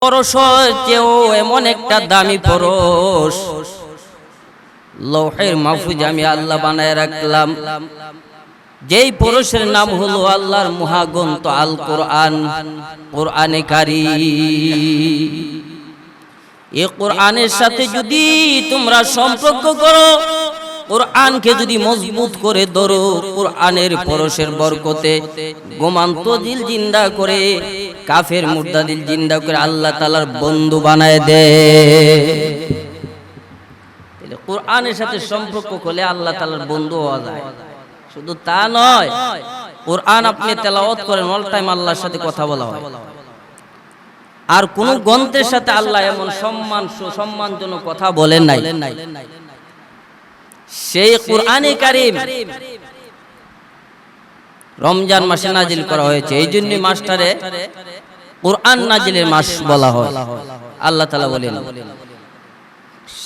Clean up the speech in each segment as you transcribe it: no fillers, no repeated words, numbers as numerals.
পরশের চেয়েও এমন একটা দামি পরশ লৌহের মাহফুজ আমি আল্লাহ বানায় রাখলাম, যেই পরশের নাম হলো আল্লাহর মহাগ্রন্থ আল কোরআন, কোরআনে কারীম। এই কোরআনের সাথে যদি তোমরা সম্পর্ক করো, কোরআনকে যদি মজবুত করে ধরো, কোরআনের পরশের বরকতে গোমান্ত দিল জিন্দা করে, কাফের মুর্দা দিল জিন্দা করে আল্লাহ তাআলার বন্ধু বানায় দেয়। কোরআনের সাথে সম্পর্ক করলে আল্লাহ তাআলার বন্ধু হওয়া যায়। শুধু তা নয়, কোরআন আপনি তেলাওয়াত করেন, অল টাইম আল্লাহর সাথে কথা বলা হয়। আর কোন গ্রন্থের সাথে আল্লাহ এমন সম্মানজনক কথা বলেন নাই। সেই কোরআনে কারীম রমজান মাসে নাজিল করা হয়েছে, এই জন্য মাসটারে কোরআন নাজিলের মাস বলা হয়। আল্লাহ তাআলা বলেন,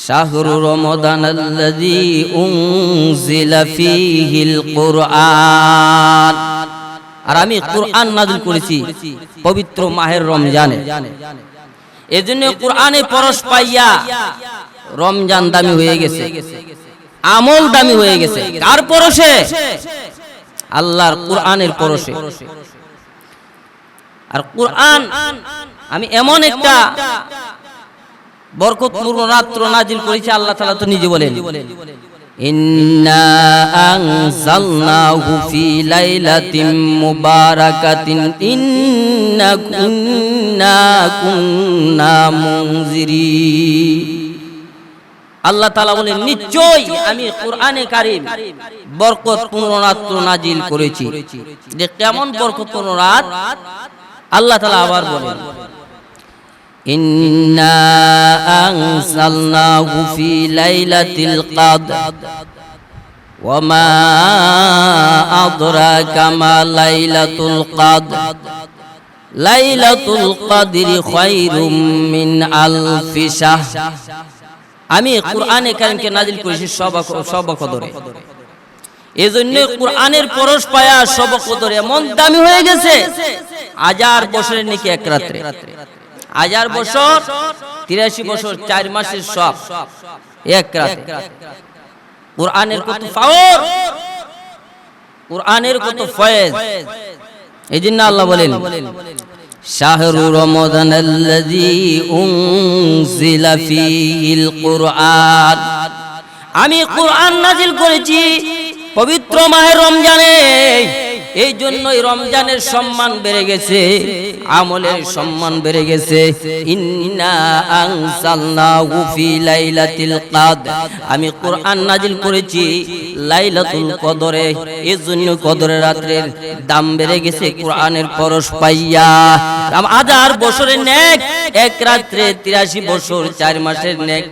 শাহরু রমাদানাল্লাযী উনজিলা ফীহিল কুরআন। আর আমি কোরআন নাজিল করেছি পবিত্র মাহের রমজানে। এজন্য কোরআনে পরশ পাইয়া রমজান দামি হয়ে গেছে, আমল দামি হয়ে গেছে। কার পরশে? আল্লাহর কোরআনের পরশে। আর কোরআন আমি এমন একটা বরকতপূর্ণ রাত্র নাজিল করেছি, আল্লাহ তাআলা তো নিজে বলেন, ইন্না আনজালনাহু ফি লাইলাতিন মুবারাকাতিন ইন্না কুন্না মুনজিরিন। আল্লাহ তাআলা বলেন, নিশ্চয়ই আমি কোরআনে কারীম বরকতপূর্ণ রাত্র নাজিল করেছি। যে কেমন বরকতপূর্ণ রাত? আল্লাহ তাআলা আবার বলেন, ইন্না আনজালনাহু ফি লাইলাতিল কদর ওয়া মা আদরাকা মা লাইলাতুল কদর লাইলাতুল কদরি খায়রুম মিন আলফি শাহর। আমি কোরআনে কারীমকে নাজিল করেছি শব কদরে। এজন্য কোরআনের পরশ পায়া শব কদরে এমন দামি হয়ে গেছে, 1000 বছরের নাকি এক রাত্রে। 1000 বছর 83 বছর 4 মাসের সব এক রাতে। কোরআনের কত পাওয়ার, কোরআনের কত ফয়েজ। এইজন্য আল্লাহ বলেন, শাহরু রমাদানাল্লাযী উনজিলা ফীহিল কুরআন। আমি কোরআন নাজিল করেছি পবিত্র মাহে রমজানে। এই জন্যই রমজানের সম্মান বেড়ে গেছে, আমলের সম্মান বেড়ে গেছে। ইন্না আনজালনাহু ফি লাইলাতিল কদর। আমি কোরআন নাজিল করেছি লাইলাতুল কদরে। এই জন্য কদরের রাতের দাম বেড়ে গেছে কোরআনের পরশ পাইয়া। 1000 বছরের নেক এক রাত্রে, 83 বছর 4 মাসের নেক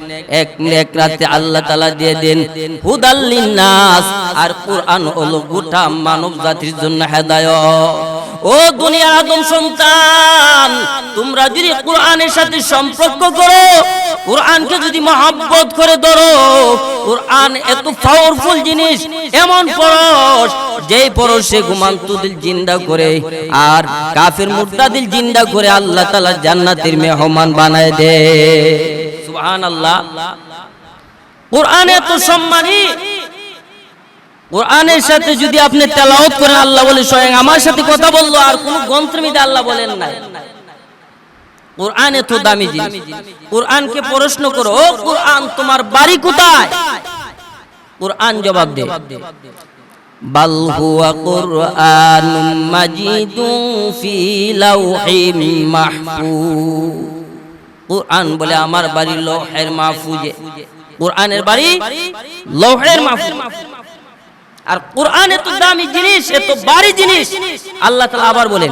এক রাতে আল্লাহ তাআলা দিয়ে দেন হুদাল লিন্নাস। আর কোরআন হলো গোটা মানব জাতির জন্য হেদায়েত। ও দুনিয়ার আদম সন্তান, তোমরা যদি কোরআনের সাথে সম্পর্ক করো, কোরআনকে যদি মহব্বত করে ধরো, কোরআন এত পাওয়ারফুল জিনিস, এমন পরশ, যেই পরশে ঘুমান্ত দিল জিন্দা করে আর কাফের মুর্দা দিল জিন্দা করে আল্লাহ তাআলা জান্নাতের মেহমান বানায় দেয়। সুবহানাল্লাহ। কোরআন এত সম্মানী। কোরআনের সাথে যদি আপনি তেলাওয়াত করেন, আল্লাহ বলে স্বয়ং আমার সাথে কথা বললো, আর কোন গ্রন্থের মধ্যে আল্লাহ বলেন নাই। কোরআন এত দামি জিনিস। কোরআনকে প্রশ্ন করো, ও কোরআন তোমার বাড়ি কোথায়? কোরআন জবাব দে, বাল হুয়া কুরআনুম মাজিদুন ফি লাওহিম মাহফুজ। কোরআন বলে আমার বাড়ি লৌহের মাহফুজে। কোরআনের বাড়ি লৌহের মাহফুজ। আর কোরআন এত দামি জিনিস, এত ভারী জিনিস। আল্লাহ তাআলা আবার বলেন,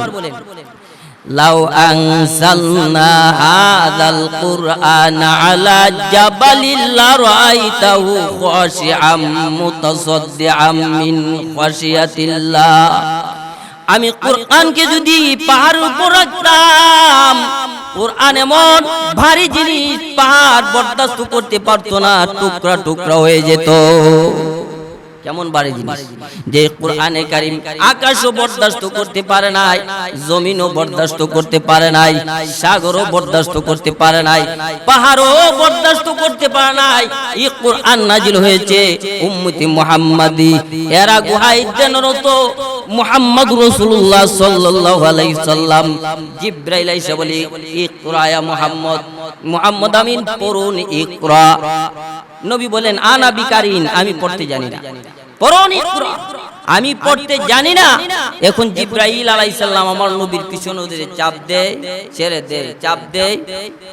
লাউ আনজালনা হাযাল কুরআনা আলা জাবালিল লারাইতাহু খাশিআম মুতাসাদ্দিআম মিন খাশিয়াতিল্লাহ। আমি কোরআনকে যদি পাহাড়ের উপর রাখতাম, কোরআন এমন ভারী জিনিস, পাহাড় বরদাস্ত করতে পারতো না, টুকরা টুকরা হয়ে যেত। কেমন বাড়ি জিনিস যে কোরআনে কারীম আকাশও বরদাস্ত করতে পারে নাই, জমিনও বরদাস্ত করতে পারে নাই, সাগরও বরদাস্ত করতে পারে নাই, পাহাড়ও বরদাস্ত করতে পারে নাই। এই কোরআন নাজিল হয়েছে উম্মতি মুহাম্মাদি, এরা গুহায় দেনরত মুহাম্মদ রাসূলুল্লাহ সাল্লাল্লাহু আলাইহি সাল্লাম জিবরাইল এসে বলে ইকরা ইয়া মুহাম্মদ, মুহাম্মদ আমিন পড়ুন ইকরা। নবী বলেন আনা বিকারিন, আমি পড়তে জানি না, পড়ুন ইকরা, আমি পড়তে জানি না। এখন জিবরাইল আলাইহিস সালাম আমার নবীর পিছনে ধরে চাপ দেয় ছেড়ে দেয়, চাপ দেয়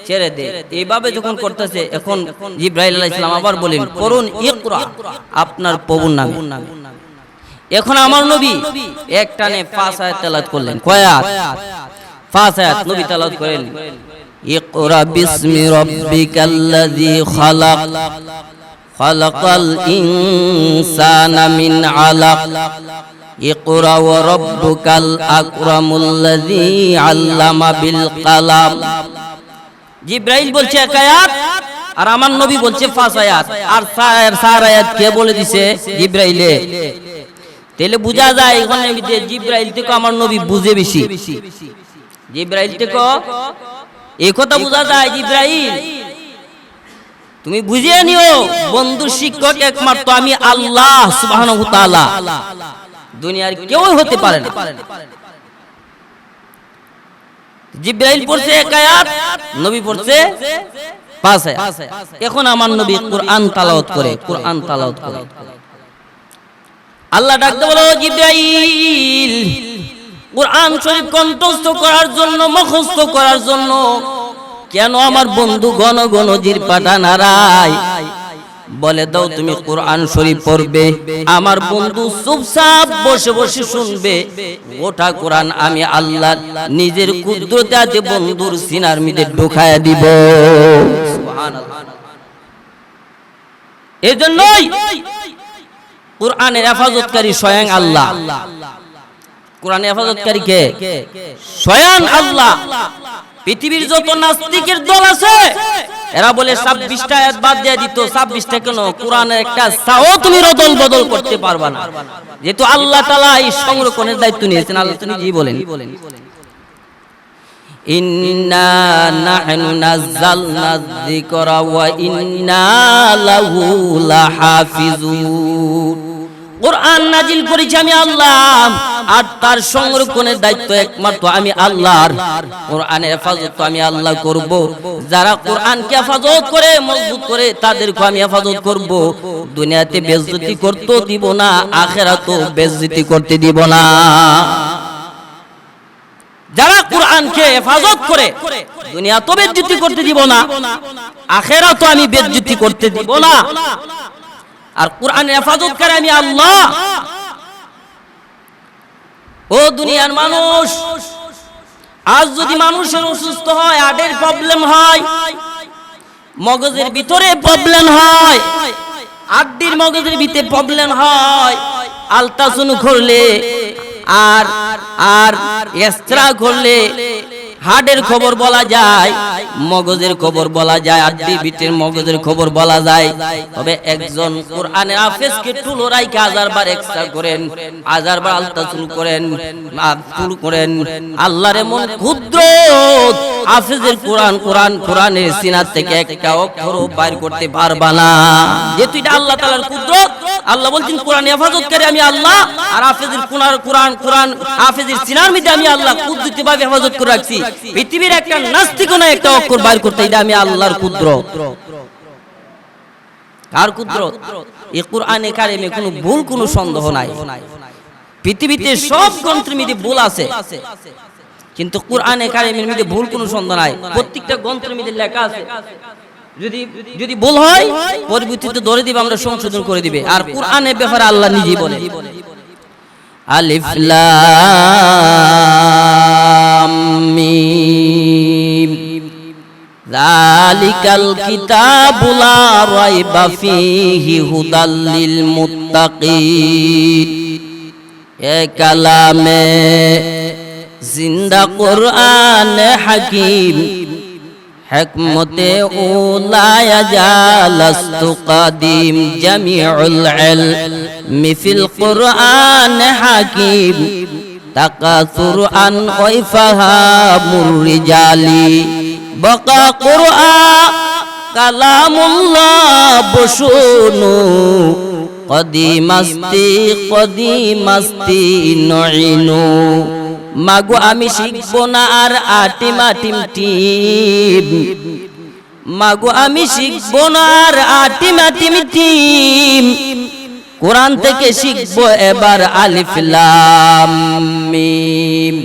ছেড়ে দেয়, এইভাবে যখন করতেছে এখন জিবরাইল আলাইহিস সালাম আবার বলেন পড়ুন ইকরা, আপনার প্রভুর নামে। এখন আমার নবী এক টানে 5 আয়াত তেলাওয়াত করলেন। কয় আয়াত? 5 আয়াত নবী তেলাওয়াত করেন। ইকরা বিসমি রাব্বিকাল্লাযী খালাক, খালাকাল ইনসানা মিন আলাক, ইকরা ওয়া রাব্বুকাল আকরামুল্লাযী আল্লামা বিল কালাম। জিবরাইল বলছে এক আয়াত আর আমার নবী বলছে 5 আয়াত, আর 4 আয়াত কে বলে দিছে? জিবরাইলে। তাহলে বোঝা যায় এখানে জিবরাইল থেকে আমার নবী বুঝে বেশি, জিবরাইল থেকে এই কথা বোঝা যায়। জিবরাইল তুমি বুঝিয়ে নিও, বন্ধুর শিক্ষক একমাত্র আমি আল্লাহ সুবহানাহু ওয়া তাআলা, দুনিয়ার কেউ হতে পারে না। জিবরাইল পড়ছে এক আয়াত, নবী পড়ছে 5 আয়াত। এখন আমার নবী কোরআন তেলাওয়াত করে, কোরআন তেলাওয়াত করে। আল্লাহ ডাকতে বলো জিবরাইল, কোরআন শরীফ কণ্ঠস্থ করার জন্য, মুখস্থ করার জন্য কেন আমার বন্ধু ঘন ঘন জিরপাটা নাড়ায়? বলে দাও তুমি কোরআন শরীফ পড়বে, আমার বন্ধু চুপচাপ বসে বসে শুনবে। গোটা কোরআন আমি আল্লাহ নিজের কুদরতে আছে বন্ধুর সিনার মধ্যে ঢুকায়া দিব। সুবহানাল্লাহ। এজন্যই কোরআনের হেফাজতকারী স্বয়ং আল্লাহ। কোরআনের হেফাজতকারী কে? স্বয়ং আল্লাহ। পৃথিবীর যত নাস্তিকের দল আছে এরা বলে 26টা আয়াত বাদ দিয়ে দিত। 26টা কেন? কোরআনের একটা সাও তুমি রদল বদল করতে পারবা না, যেহেতু আল্লাহ তাআলা এই সংরক্ষণের দায়িত্ব নিয়েছেন। আল্লাহ তিনি জি বলেন ইন্না নাহনু নাযালনা যিকরা ওয়া ইন্না লাহু লাহাফিজুন। কোরআন নাজিল করেছি আমি আল্লাহ, আর তার সংরক্ষণের দায়িত্ব একমাত্র আমি আল্লাহর। কোরআনের হেফাজত আমি আল্লাহ করব। যারা কোরআনকে হেফাজত করে, মজবুত করে, তাদেরকে আমি হেফাজত করব। দুনিয়াতে বেইজ্জতি করতে দিব না, আখিরাতেও বেইজ্জতি করতে দিব না। যারা কোরআনকে হেফাজত করে দুনিয়া তো বেইজ্জতি করতে দিব না, আখিরাতেও আমি বেইজ্জতি করতে দিব না। আর কোরআনের হেফাজত করে আমি আল্লাহ। ও দুনিয়ার মানুষ, আজ যদি মানুষের অসুস্থ হয়, হার্টের প্রবলেম হয়, মগজের ভিতরে প্রবলেম হয়, আড্ডির মগজের ভিতরে প্রবলেম হয়, আলট্রাসাউন্ড করলে আর আর এক্সরা করলে হার্টের খবর বলা যায়, মগজের খবর বলা যায়, আড্ডির ভিতরের মগজের খবর বলা যায়। তবে একজন কোরআনের হাফেজকে টুলো রাইখা 1000 বার এক্সরা করেন, 1000 বার আলট্রাসাউন্ড করেন, টুল করেন, আল্লাহর এমন ক্ষুদ্র হাফেজের কোরআনের সিনার থেকে একটা অক্ষরও বাইর করতে পারবা না, যেহেতু এটা আল্লাহ তাআলার কুদরত। আল্লাহ বলছেন কোরআনের হেফাজতকারী আমি আল্লাহ, আর হাফেজের কোরআন হাফেজের সিনার মধ্যে আমি আল্লাহ কুদরতিভাবে হেফাজত করে রাখছি। পৃথিবীর একটা নাস্তিকও না একটা অক্ষর বাইর করতে, এটা আমি আল্লাহর কুদরত। কার কুদরত? এই কোরআনে কারিমে কোনো ভুল, কোনো সন্দেহ নাই। পৃথিবীতে সব গ্রন্থের মধ্যে ভুল আছে, কিন্তু কোরআনে কারিমের মধ্যে ভুল কোনো সন্দেহ নাই। প্রত্যেকটা গ্রন্থের মধ্যে লেখা আছে, যদি ভুল হয় পরবর্তীতে ধরে দিবে, আমরা সংশোধন করে দিবে। আর কোরআনের ব্যাপারে আল্লাহ নিজেই বলে আলিফ লাম মিম যালিকাল কিতাবু লা রাইবা ফীহি হুদাল লিল মুত্তাকিন। এ কালামে জিন্দা কোরআন হাকিম হিকমতে উলায়া জালাস্তু কাদিম জামিউল ইলমি ফিল কুরআন হাকিম তাকাসুর আন ওয়াইফাহামুর রিজালি বাকা কুরআন কালামুল্লাহ বশুনু কদিমাস্তি নইনু। মাগো আমি শিখবো না আর আটিমাটিম টিম, মাগো আমি শিখবো না আর আটিমাটিম টিম, কোরআন থেকে শিখবো এবার আলিফ লাম মিম।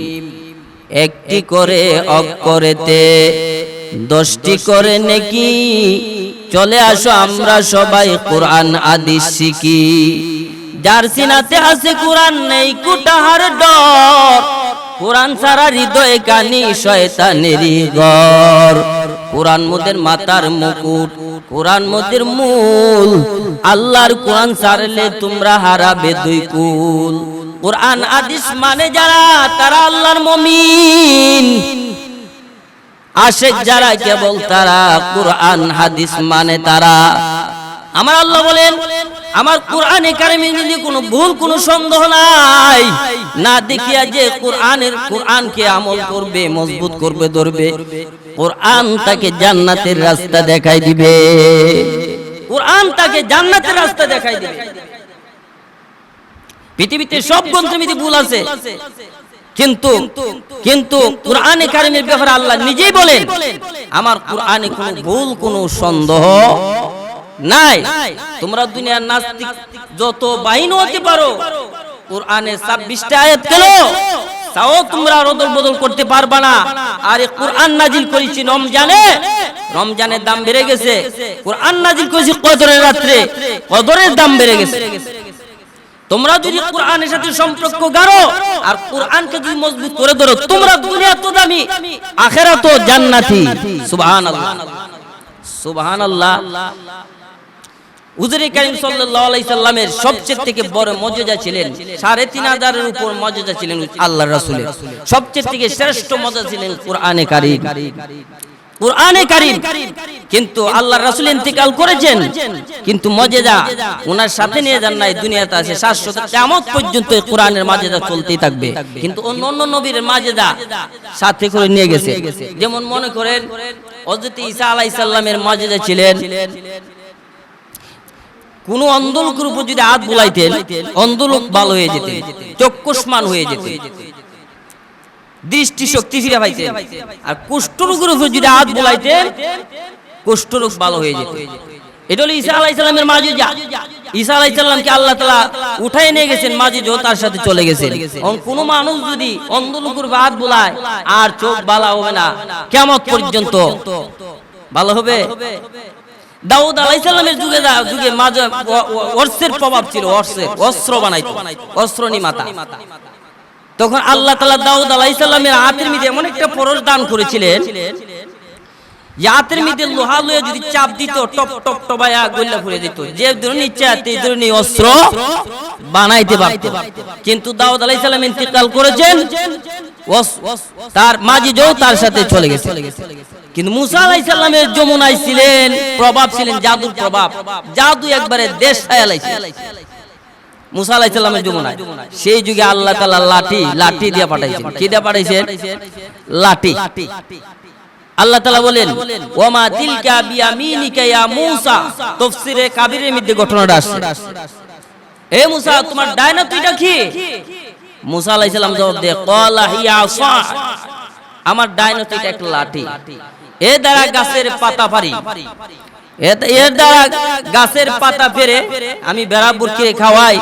একটি করে অক্ষরেতে 10টি করে নেকি, চলে আসো আমরা সবাই কোরআন হাদিস শিখি। যার সিনাতে আছে কোরআন নেই কুটাহার ডর, কোরআন ছাড়া হৃদয় কানি শয়তানেরই ঘর। কোরআন মোদের মাথার মুকুট, কোরআন মোদের মূল, আল্লাহর কোরআন ছাড়লে তোমরা হারাবে দুই কুল। কোরআন হাদিস মানে যারা তারা আল্লাহর মুমিন, আশেক যারা কেবল তারা কোরআন হাদিস মানে তারা। আমার আল্লাহ বলেন আমার কোরআনে কারিমে যদি কোনো ভুল কোনো সন্দেহ নাই, না দেখিয়া যে কোরআনকে আমল করবে, মজবুত করবে, ধরবে, কোরআন তাকে জান্নাতের রাস্তা দেখাই দিবে, কোরআন তাকে জান্নাতের রাস্তা দেখাই দিবে। পৃথিবীতে সব গ্রন্থে ভুল আছে, কিন্তু কোরআনে কারিমের ব্যাপারে আল্লাহ নিজেই বলেন আমার কোরআনে কোনো ভুল কোনো সন্দেহ নাই। তোমরা দুনিয়ার নাস্তিক যত বাহিনী হতে পারো, কোরআনে 26টা আয়াত কেন তাও তোমরা রদল বদল করতে পারবা না। আর এই কোরআন নাজিল করেছি রমজানের দাম বেড়ে গেছে, কোরআন নাজিল করেছি কদরের রাত্রে, কদরের দাম বেড়ে গেছে। তোমরা যদি কোরআনের সাথে সম্পর্ক গাড়ো আর কোরআনকে যদি মজবুত করে ধরো, তোমরা দুনিয়া তো দামি, আখিরাত তো জান্নাতি। সুবহানাল্লাহ, সুবহানাল্লাহ। হুজুরে কারীম সাল্লাল্লাহু আলাইহি সাল্লামের সবচেয়ে থেকে বড় মর্যাদা ছিলেন ৩৫০০ এর উপর মর্যাদা ছিলেন আল্লাহর রাসূলের। সবচেয়ে থেকে শ্রেষ্ঠ মর্যাদা ছিলেন কোরআনে কারীম, কোরআনে কারীম। কিন্তু আল্লাহর রাসূল ইন্তেকাল করেছেন, কিন্তু মর্যাদা ওনার সাথে নিয়ে যান নাই, দুনিয়াতে আছে শাশ্বত কিয়ামত পর্যন্ত কোরআনের মর্যাদা চলতেই থাকবে। কিন্তু অন্য নবীর মর্যাদা সাথে করে নিয়ে গেছে। যেমন মনে করেন হযরত ঈসা আলাইহিস সালামের মর্যাদা ছিলেন কোন অন্ধ লোকের উপর যদি হাত বুলাইতেন, অন্ধ লোক ভালো হয়ে যেতেন, চক্ষুষ্মান হয়ে যেতেন, দৃষ্টি শক্তি ফিরে পাইতেন। আর কুষ্ঠরোগের উপর যদি হাত বুলাইতেন, কুষ্ঠরোগ ভালো হয়ে যেত। এটা হলো ঈসা আলাইহিস সালামের মাজিজা। ঈসা আলাইহিস সালামকে আল্লাহ তাআলা উঠায় নিয়ে গেছেন, মাজিজও তার সাথে চলে গেছেন। কোন মানুষ যদি অন্ধ লোকের উপর হাত বুলায় আর চোখ ভালো হবে না, কিয়ামত পর্যন্ত ভালো হবে? দাউদ আলাইহিস সালামের যুগে মাঝে অস্ত্রের প্রভাব ছিল, অস্ত্র বানাইতো, অস্ত্র নির্মাতা। তখন আল্লাহ তাআলা দাউদ আলাইহিস সালামের হাতের মধ্যে এমন একটা পরশ দান করেছিলেন, যে হাতের মধ্যে লোহা লয়ে যদি চাপ দিত, টপ টপ টবায়া গল্লা ফুলে দিত, যে ধরনের ইচ্ছা সেই ধরনের অস্ত্র বানাইতে পারত। কিন্তু দাউদ আলাইহিস সালাম ইন্তেকাল করেছেন, তার মাজিজও তার সাথে চলে গেছে। কিন্তু মুসা আলাইহিস সালামের যমুনায় ছিলেন প্রভাব, ছিলেন জাদুর প্রভাব, জাদু একবারে দেশ ছায়ালাইছে মুসা আলাইহিস সালামের যমুনায়। সেই যুগে আল্লাহ তাআলা লাঠি দিয়ে পাঠাইছেন। কি দিয়ে পাঠাইছেন? লাঠি। আল্লাহ তাআলা বলেন ওয়ামা তিলকা বিয়ামিনিকা ইয়া মূসা, তাফসীরে কাবীরের মধ্যে ঘটনাটা আসছে। এ মুসা, তোমার ডাইনা তুইটা কি? মুসা আলাইহিস সালাম জবাব দেয় ক্বালা হিয়া আসা, আমার ডাইনা তুইটা একটা লাঠি, এ দ্বারা গাছের পাতা পারি, এর দ্বারা গাছের পাতা ফেরে আমি বেড়া বুরকিরে খাওয়াই।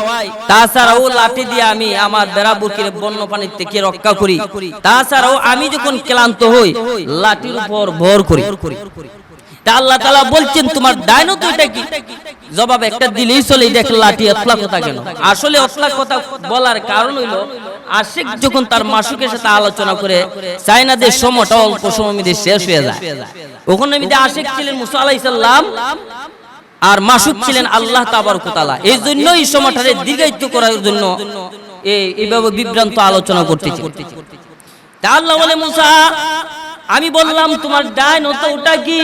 তাছাড়াও লাঠি দিয়ে আমি আমার বেড়া বুরকিরে বন্য পানির থেকে রক্ষা করি। তাছাড়াও আমি যখন ক্লান্ত হই লাঠির উপর ভর করি। তা আল্লাহ তাআলা বলছেন তোমার ডাইনো তো এটা কি? জবাব একটা দিলেই চলে, দেখ লাঠি অতলা কথা কেন? আসলে অতলা কথা বলার কারণ হইল আশিক যখন তার মাসুকের সাথে আলোচনা করে চায়নাদের সময়টা অল্প সময় মধ্যে শেষ হয়ে যায়। ওখানে মধ্যে আশিক ছিলেন মুসা আলাইহিস সালাম আর মাসুক ছিলেন আল্লাহ তাবারক ওয়া তাআলা। এই জন্য এই সময়টারে দীর্ঘায়িত করার জন্য এইভাবে বিভ্রান্ত আলোচনা করতেছি। তা আল্লাহ বলে মুসা আমি বললাম তোমার ডাইন হতো ওটা কি,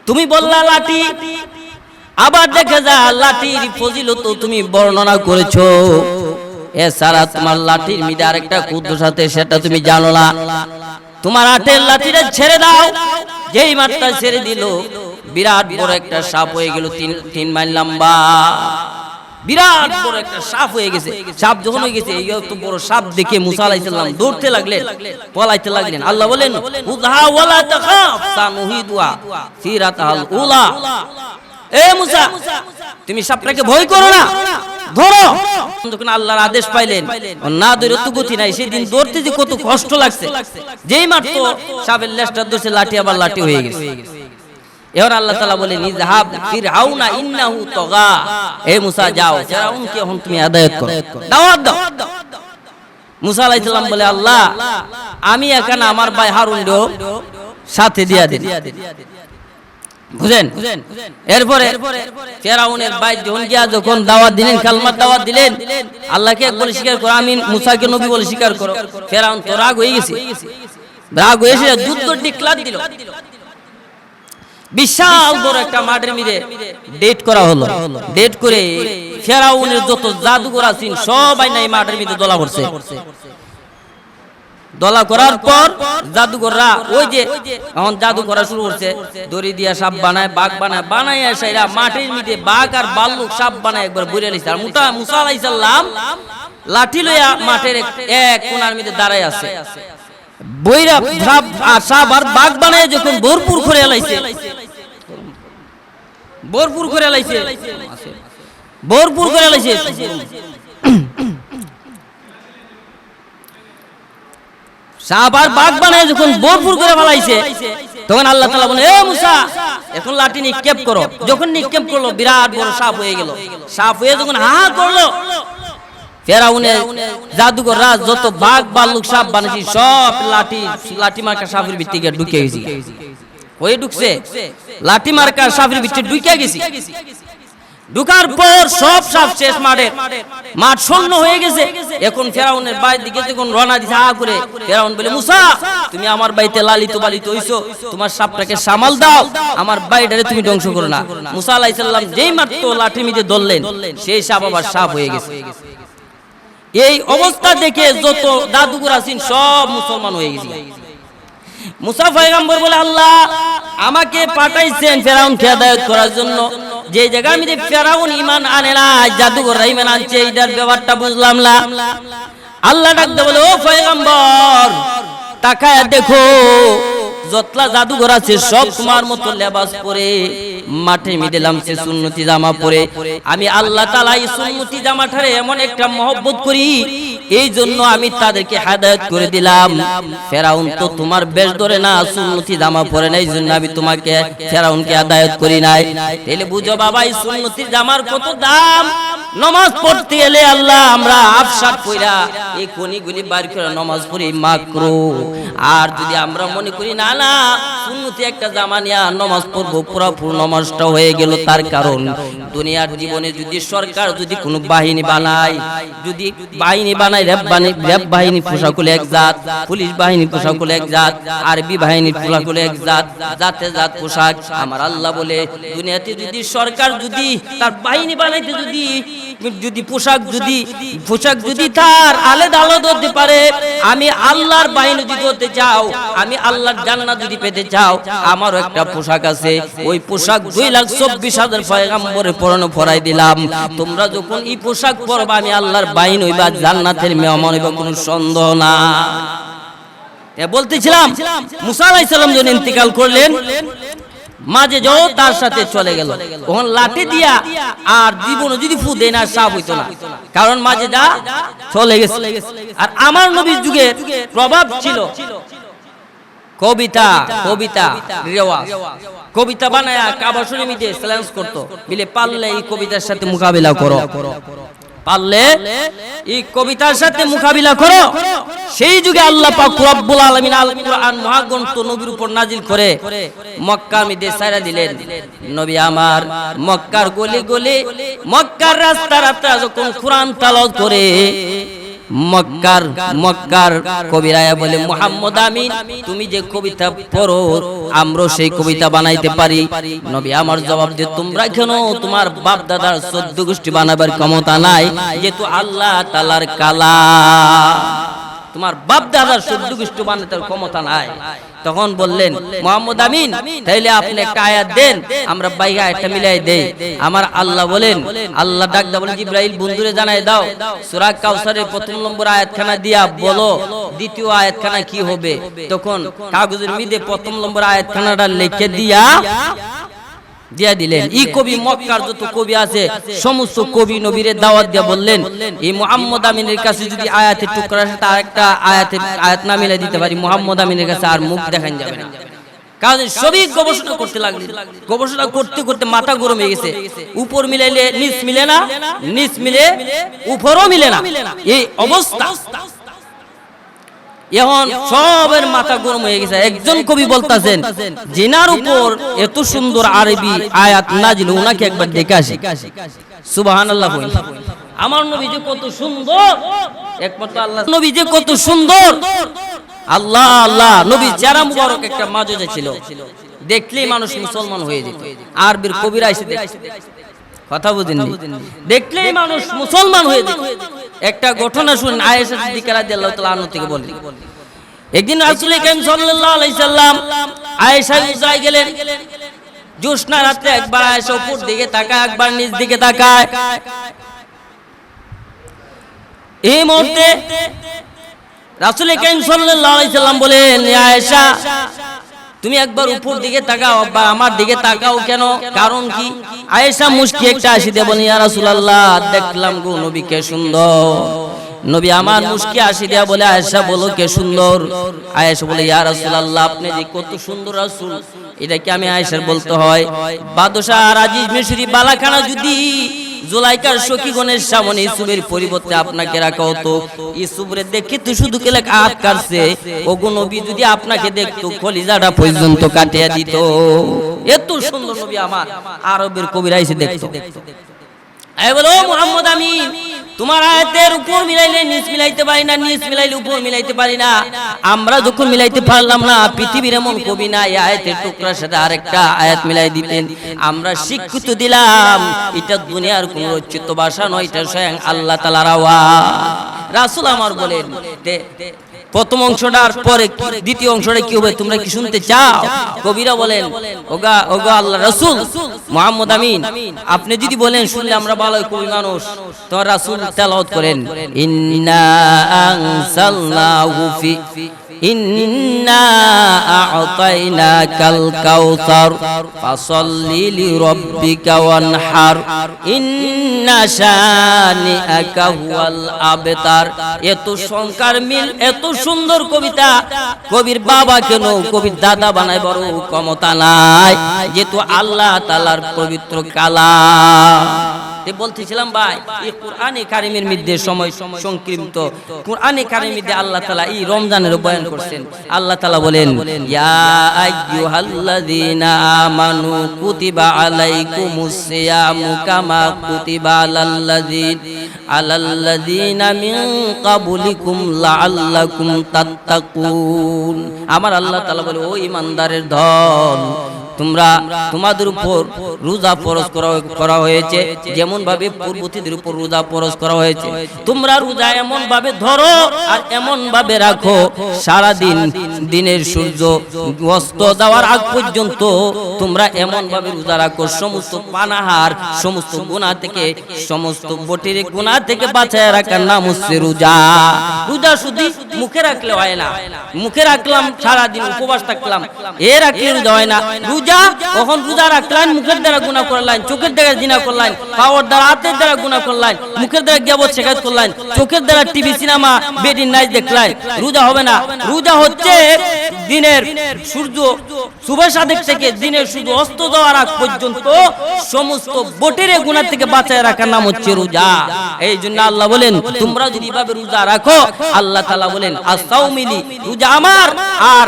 তুমি বললা লাঠি। আবার দেখে যা লাঠির ফজিলত তুমি বর্ণনা করেছো, এছাড়া তোমার লাঠির মিদে আরেকটা কুদ্দুস আছে সেটা তুমি জানো না। তোমার আটের লাঠিটা ছেড়ে দাও, যেই মাত্রা ছেড়ে দিল বিরাট বড় একটা সাপ হয়ে গেল, 3 মাইল লম্বা, বিরাট বড় একটা সাপ হয়ে গেছে। সাপ যখন হয়ে গেছে, এই এত বড় সাপ দেখে মুসা আলাইহিস সালাম দৌড়তে লাগলেন, পলাইতে লাগলেন। আল্লাহ বলেন উযহা ওয়ালা তাখাফ সানুহিদুয়া সিরাতাল উলা, এ মুসা তুমি সাপটাকে ভয় করো না, ধরো। যখন আল্লাহর আদেশ পাইলেন, না ধরে তো গতি নাই, সেদিন দৌড়তে যে কত কষ্ট লাগছে। যেই মাত্র সাপের লেজটা ধরছে, লাঠি আবার লাঠি হয়ে গেছে। এবার আল্লাহ তাআলা বলেন ইযহাব ফিরআউনা ইন্নাহু তাগা, এ মুসা যাও ফিরআউনকে এখন তুমি আদায়াত করো, দাওয়াত দাও। মুসা আলাইহিস সালাম বলে আল্লাহ আমি এখানে আমার ভাই হারুনও সাথে দিয়া দেন, বুঝেন। এরপরে ফিরআউনের ভাই যখন দাওয়াত দিলেন, কালমার দাওয়াত দিলেন, আল্লাহকে এক বলে স্বীকার করো, আমি মুসাকে নবী বলে স্বীকার করো। ফিরআউন তো রাগ হয়ে গেছে, রাগ হয়ে এসে যুদ্ধ ডিক্লার দিল। বিশাল বড় একটা মাঠের মধ্যে ডেট করা হলো। ডেট করে ফিরআউনের যত জাদুঘর আছেন সবাই নাই মাঠের মধ্যে দলা করছে। দলা করার পর জাদুঘররা ওই যে এখন জাদু করা শুরু করছে, দড়ি দিয়া সাপ বানায়, বাঘ বানায়, বানায় এসেরা মাঠের মধ্যে বাঘ আর ভাল্লুক সাপ বানায় একবার বুড়ে লিছে। আর মুসা আলাইহিস সালাম লাঠি লইয়া মাঠের এক কোণার মধ্যে দাঁড়ায় আছে। বইরা সাপ আর বাঘ বানায় যখন ভরপুর করে এলাইছে, ভরপুর করে এলাইছে, ভরপুর করে এলাইছে, সাপ আর বাঘ বানায় যখন ভরপুর করে ফেলাইছে, তখন আল্লাহ তাআলা বলে এ মুসা এখন লাঠি নিক্ষেপ করো। যখন নিক্ষেপ করলো বিরাট বড় সাপ হয়ে গেল। সাপ হয়ে যখন হা করলো, ফিরআউনের জাদুঘররা যত বাঘ ভাল্লুক সাপ বানাইছে সব লাঠি মার্কা সাপের ভিতরে ঢুকে গেছে। ওই ঢুকছে লাঠি মার্কা সাপের ভিতরে ঢুকে গেছে। ঢুকার পর সব সাপ শেষ, মাঠ শূন্য হয়ে গেছে। এখন ফিরআউনের বাড়ির দিকে যখন রওনা দিছে হা করে, ফিরআউন বলে মুসা তুমি আমার বাড়িতে লালিত পালিত হইছো, তোমার সাপটাকে সামাল দাও, আমার বাড়িটারে তুমি ধ্বংস করো না। মুসা আলাইহিস সালাম যেই মাত্র লাঠি মিদে ধরলেন, সেই সাপ আবার সাপ হয়ে গেছে। এই অবস্থা দেখে যত জাদুঘর আছেন সব মুসলমান হয়ে গেছে। মুসা পয়গম্বর বলে আল্লাহ আমাকে পাঠাইছেন ফিরআউনকে হেদায়েত করার জন্য। যে জায়গার মধ্যে ফিরআউন ঈমান আনে না, জাদুঘররা ঈমান আনছে, এইটার ব্যাপারটা বুঝলাম না। আল্লাহ ডাকতে বলে ও পয়গম্বর তাকায়া দেখো, যতলা জাদুঘর আছে সব তোমার মতো লেবাস পরে মাঠে মধ্যে নামছে, সুন্নতি জামা পরে। আমি আল্লাহ তাআলা এই সুন্নতি জামাটারে এমন একটা মহব্বত করি, এই জন্য আমি তাদেরকে হেদায়েত করে দিলাম। ফিরআউন তো তোমার বেশ ধরে না, সুন্নতি জামা পরে না, এই জন্য আমি তোমাকে ফিরআউনকে হেদায়েত করি নাই। তাহলে বুঝো বাবা এই সুন্নতি জামার কত দাম। নামাজ পড়তে এলে আল্লাহ আমরা আফসাদ কইরা এই কোনিগুলি বার করে নামাজ পড়ি মাকরুহ। আর যদি আমরা মনে করি না না সুন্নতি একটা জামা নিয়া নামাজ পড়বো, পুরোপুরি নামাজটা হয়ে গেল। তার কারণ দুনিয়ার জীবনে যদি সরকার যদি কোনো বাহিনী বানায়, যদি বাহিনী বানায়, র্যাব বাহিনী পোশাক হলে এক জাত, পুলিশ বাহিনী পোশাক হলে এক জাত, আরবি বাহিনীর পোশাক হলে এক জাত, জাতে জাত পোশাক। আমার আল্লাহ বলে দুনিয়াতে যদি সরকার যদি তার বাহিনী বানাইতে যদি পোশাক যদি তার আলাদা আলাদা হতে পারে, আমি আল্লাহর বাহিনী যদি হতে চাও, আমি আল্লাহর জান্নাত যদি পেতে চাও, আমারও একটা পোশাক আছে। ওই পোশাক 2,24,000 পয়গম্বরের পরনে পরাই দিলাম। তোমরা যখন এই পোশাক পরবা, আমি আল্লাহর বাহিনী হইবা, জান্নাতের মেহমান হইবা, কোনো সন্দেহ না। বলতেছিলাম মুসা আলাইহিস সালাম যখন ইন্তিকাল করলেন, মাঝে যাও তার সাথে চলে গেল। তখন লাঠি দিয়া আর জীবনে যদি ফু দেয় না সাপ হইতো না, কারণ মাঝে যা চলে গেছে। আর আমার নবীর যুগে প্রভাব ছিল কবিতা রেওয়াজ, কবিতা বানায়া কাবা শরীফের মধ্যে চ্যালেঞ্জ করতো, বলে পারলে এই কবিতার সাথে মোকাবিলা করো, পারলে এই কবিতার সাথে মোকাবিলা করো। সেই যুগে আল্লাহ পাক রব্বুল আলামিন আল কুরআন মহাগ্রন্থ নবীর উপর নাজিল করে মক্কার মধ্যে ছাইরা দিলেন। নবী আমার মক্কার গলি গলি, মক্কার রাস্তা রাস্তা যখন কুরআন তেলাওয়াত করে, মক্কার কবিরায়া বলে, মুহাম্মদ আমিন তুমি যে কবিতা পড়ো আমরা সেই কবিতা বানাইতে পারি। নবী আমার জবাব দিয়ে, তোমরা কেন, তোমার বাপ দাদার 14 গোষ্ঠী বানাবার ক্ষমতা নাই, যেহেতু আল্লাহ তাআলার কালাম, তোমার বাপ দাদার 14 গোষ্ঠী বানাতে ক্ষমতা নাই। তখন বললেন, মুহাম্মদ আমিন তাইলে আপনি একটা আয়াত দেন, আমরা বাইরে আয়াতটা মিলাই দেই। আমার আল্লাহ বলেন, আল্লাহ ডাক দা বলেন, জিবরাইল বন্ধুরে জানাই দাও সূরা কাউসারের প্রথম নম্বর আয়াতখানা দিয়া বলো দ্বিতীয় আয়াতখানা কি হবে। তখন কাগজের মধ্যে প্রথম নম্বর আয়াতখানাটা লিখে দিয়া দিলেন। এই কবি মক্কার যত কবি আছে সমস্ত কবি নবীরে দাওয়াত দিয়া বললেন, এই মুহাম্মদ আমিনের কাছে যদি আয়াতের টুকরা আছে তার একটা আয়াত না মিলাই দিতে পারি, মুহাম্মদ আমিনের কাছে আর মুখ দেখান যাবে না। কারণ সবই গবেষণা করতে লাগলেন, গবেষণা করতে করতে মাথা গরম হয়ে গেছে। উপর মিলাইলে নিচ মিলে না, নিচ মিলে উপরও মিলে না, এই অবস্থা। এখন সবের মাথা গরম হয়ে গেছে। একজন কবি বলতাছেন, জিনার উপর এত সুন্দর আরবি আয়াত নাজিল, ওনাকে একবার দেখে আসি। সুবহানাল্লাহ। আমার নবী যে কত সুন্দর, একমাত্র আল্লাহ নবী যে কত সুন্দর, আল্লাহ আল্লাহ। নবী চেহারা মুবারক একটা মাজা ছিল, দেখলেই মানুষ মুসলমান হয়ে যেত। আরবির কবিরা এসে কথা বুঝেননি, দেখলেই মানুষ মুসলমান হয়ে যেত। একটা ঘটনা শুনেন, আয়েশা সিদ্দিকা রাদিয়াল্লাহু তাআলা আনহা থেকে বলেন, একদিন রাসূল কারীম সাল্লাল্লাহু আলাইহি সাল্লাম আয়েশা উজায় গেলেন। জ্যোৎস্না রাতে একবার আয়েশা উপর দিকে তাকায়, একবার নিচ দিকে তাকায়। এই মুহূর্তে রাসূল কারীম সাল্লাল্লাহু আলাইহি সাল্লাম বলেন, আয়েশা তুমি একবার উপর দিকে তাকাও বা আমার দিকে তাকাও কেন, কারণ কি? আয়েশা মুস্কি একটা হাসি দিয়ে বলেন, ইয়া রাসূলুল্লাহ দেখলাম গো নবী কে সুন্দর। নবী আমার মুস্কি হাসি দিয়া বলে, আয়েশা বলো কে সুন্দর? আয়েশা বলে, ইয়া রাসূলুল্লাহ আপনি যে কত সুন্দর রাসূল, এটা কি আমি আয়েশার বলতে হয়? বাদশাহ রাজিজ মিশরি বালাখানা যদি জুলাইকার সখীগণের সামনে ইসুবের পরিবর্তে আপনাকে রাখা হতো, ইসুবরে দেখে তো শুধু কেলে হাত কাটছে, ওগো নবী যদি আপনাকে দেখতো কলিজাটা পর্যন্ত কাটিয়ে দিত। এত সুন্দর নবী আমার আরবের কবিরা এসে দেখতো। এই বলো মুহাম্মদ আমিন, তোমার আয়াতের উপর মিলাইলে নিচ মিলাইতে পারি না, নিচ মিলাইলে উপর মিলাইতে পারি না। আমরা যখন মিলাইতে পারলাম না, পৃথিবীর এমন কবি না এই আয়াতের টুকরার সাথে আরেকটা আয়াত মিলাই দিতেন। আমরা স্বীকৃত দিলাম এটা দুনিয়ার কোন রচিত ভাষা নয়, এটা স্বয়ং আল্লাহ তাআলার আওয়াজ। রাসূল আমার বলেন, প্রথম অংশটার পরে দ্বিতীয় অংশটা কি হবে তোমরা কি শুনতে চাও? কবিরা বলেন, ওগা ওগা আল্লাহ রাসূল মুহাম্মদ আমিন আপনি যদি বলেন শুনলে আমরা ভালো কবি মানুষ, তো রাসূল তেলাওয়াত করেন, ইন্না আনসালনাহু ফি ইন্না আ'তাইনাকাল কাউসার ফাসাল্লি লিরাব্বিকা ওয়ানহার ইন্না শানিআকা হুয়াল আবতার। এত সংকার মিল, এত সুন্দর কবিতা কবির বাবা কেন কবির দাদা বানায় বড় ক্ষমতা নাই, যেহেতু আল্লাহ তাআলার পবিত্র কালাম। বলতেছিলাম ভাই, এই কোরআনে কারিমের মধ্যে সময় সংক্ষিপ্ত, কোরআনে কারিমের মধ্যে আল্লাহ তাআলা এই রমজানের বয়ান করছেন। আল্লাহ তাআলা বলেন, ইয়া আইয়ুহাল্লাযীনা আমানু কুতিবা আলাইকুমুস সিয়ামু কামা কুতিবা আলাল্লাযীনা মিন ক্বাবলিকুম লাআল্লাকুম তাত্তাকুন। আমার আল্লাহ তাআলা বলে, ও ঈমানদারের দল, তোমাদের উপর রোজা ফরজ করা হয়েছে যেমন ভাবে পূর্ববর্তীদের উপর রোজা ফরজ করা হয়েছে। তোমরা রোজা এমন ভাবে ধরো আর এমন ভাবে রাখো সারা দিন, দিনের সূর্য অস্ত যাওয়ার আগ পর্যন্ত তোমরা এমন ভাবে রোজা রাখো, সমস্ত পানাহার, সমস্ত গুনাহ থেকে, সমস্ত বটির গুনাহ থেকে বাঁচায় রাখার নাম হচ্ছে রোজা। রোজা শুধু মুখে রাখলে হয় না, মুখে রাখলাম সারা দিন উপবাস থাকলাম, এ রাখলে রোজা হয় না। কখন রোজা রাখলেন, মুখের দ্বারা গুনাহ করলেন, চোখের দ্বারা জিনা করলেন, পাওয়ার দ্বারা হাতের দ্বারা গুনাহ করলেন, মুখের দ্বারা গিবত শেখায়ত করলেন, চোখের দ্বারা টিভি সিনেমা বেডির নাচ দেখলেন, রোজা হবে না। রোজা হচ্ছে দিনের সূর্য সুবহ সাদেক থেকে দিনের সূর্য অস্ত যাওয়ার আগ পর্যন্ত সমস্ত বটির গুনাহ থেকে বাঁচায় রাখার নাম হচ্ছে রোজা। এই জন্য আল্লাহ বলেন, তোমরা যদি এভাবে রোজা রাখো, আল্লাহ তাআলা বলেন আস-সাওমিলি, রোজা আমার আর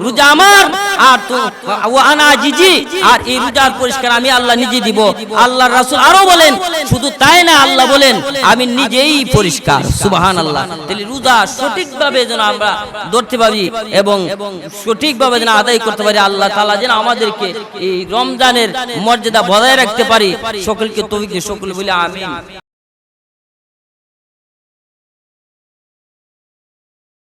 রোজা আমার আর তো আনা জিজি, আর এই রোজার পরিষ্কার আমি আল্লাহ নিজে দিব। আল্লাহর রাসূল আরো বলেন, শুধু তাই না, আল্লাহ বলেন আমি নিজেই পরিষ্কার। সুবহানাল্লাহ। তাহলে রোজা সঠিকভাবে যেন আমরা ধরতে পারি এবং সঠিকভাবে যেন আদায় করতে পারি, আল্লাহ তাআলা যেন আমাদেরকে এই রমজানের মর্যাদা বজায় রাখতে পারি। সকলকে তৌফিক দিয়ে সকলে বলে আমিন।